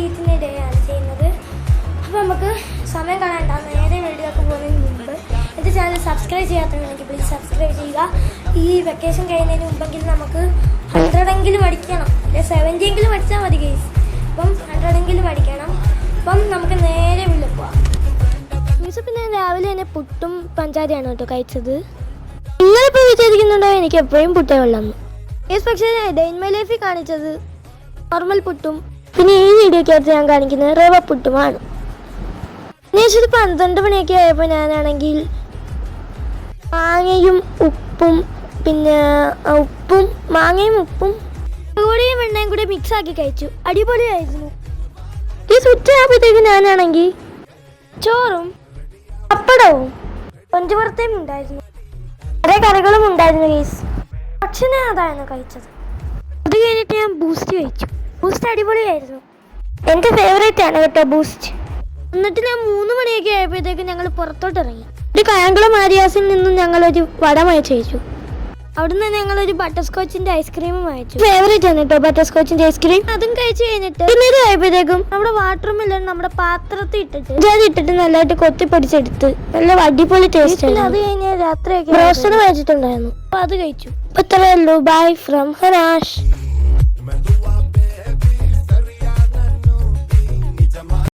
ഈറ്റിൻ്റെ day ആണ് ചെയ്യുന്നത്. അപ്പോൾ നമുക്ക് സമയം കാണാണ്ടാണ് നേരെ വീഡിയോ ഒക്കെ പോകുന്നതിന് മുമ്പ് എൻ്റെ ചാനൽ സബ്സ്ക്രൈബ് ചെയ്യാത്തവരുണ്ടെങ്കിൽ പ്ലീസ് സബ്സ്ക്രൈബ് ചെയ്യുക. ഈ വെക്കേഷൻ കഴിയുന്നതിന് മുമ്പെങ്കിലും നമുക്ക് 100 അടിക്കണം, അല്ലെ 70 എങ്കിലും അടിച്ചാൽ മതി ഗൈസ്. അപ്പം 100 അടിക്കണം. അപ്പം നമുക്ക് നേരെ വീട്ടിൽ പോവാം. മീൻസ് ഞാൻ രാവിലെ തന്നെ പുട്ടും പഞ്ചാരയാണ് കേട്ടോ കഴിച്ചത്. നിങ്ങളിപ്പോൾ വിചാരിക്കുന്നുണ്ടോ എനിക്ക് എപ്പോഴും പുട്ടേ ഉള്ളെന്ന്. യെസ്, പക്ഷേ ഡേ ഇൻ മൈ ലൈഫിൽ കാണിച്ചത് നോർമൽ പുട്ടും പിന്നെ ഈ വീഡിയോക്കകത്ത് ഞാൻ കാണിക്കുന്നത് റവ പുട്ടുമാണ്. ഏകദേശം 12 മണിയൊക്കെ ആയപ്പോൾ ഞാനാണെങ്കിൽ മാങ്ങയും ഉപ്പും പിന്നെ മാങ്ങയും ഉപ്പും കൂടെയും വെണ്ണയും കൂടെ മിക്സ് ആക്കി കഴിച്ചു. അടിപൊളിയായിരുന്നു. ഈ സ്വിച്ച് ആകുമ്പോഴത്തേക്ക് ഞാനാണെങ്കിൽ ചോറും പപ്പടവും കൊഞ്ചുപുറത്തേയും ഉണ്ടായിരുന്നു, കുറേ കറികളും ഉണ്ടായിരുന്നു ഗൈസ്. പക്ഷെ ഞാൻ അതായിരുന്നു കഴിച്ചത്. അത് കഴിഞ്ഞിട്ട് ഞാൻ ബൂസ്റ്റ് കഴിച്ചു. ബൂസ്റ്റ് അടിപൊളിയായിരുന്നു, എൻ്റെ ഫേവറേറ്റ് ആണ് കേട്ടോ ബൂസ്റ്റ്. എന്നിട്ട് ഞാൻ 3 മണിയൊക്കെ ആയപ്പോഴത്തേക്ക് ഞങ്ങൾ പുറത്തോട്ട് ഇറങ്ങി. ഒരു കായംകുളം ആര്യാസിൽ നിന്നും ഞങ്ങളൊരു വട വാങ്ങിച്ചു കഴിച്ചു. അവിടുന്ന് ഞങ്ങളൊരു ബട്ടർ സ്കോച്ചിന്റെ ഐസ്ക്രീമും വാങ്ങിച്ചു. ഫേവറേറ്റ് ആണ് കേട്ടോ ബട്ടർ സ്കോച്ചിന്റെ ഐസ്ക്രീം. അതും കഴിച്ചു കഴിഞ്ഞിട്ട് പിന്നീട് ആയപ്പോഴത്തേക്കും നമ്മുടെ വാട്ടർ മെലൺ നമ്മുടെ പാത്രത്തിൽ ഇട്ടിട്ട് നല്ലതായിട്ട് കൊത്തിപ്പൊടിച്ചെടുത്ത് നല്ല അടിപൊളി ടേസ്റ്റ് ആയിരുന്നു. അത് കഴിഞ്ഞ് രാത്രിയൊക്കെ റോസ്റ്റഡ് വാങ്ങിച്ചിട്ടുണ്ടായിരുന്നു. അപ്പൊ അത് കഴിച്ചു. ഇത്രയേ ഉള്ളൂ. Bye from Hanash.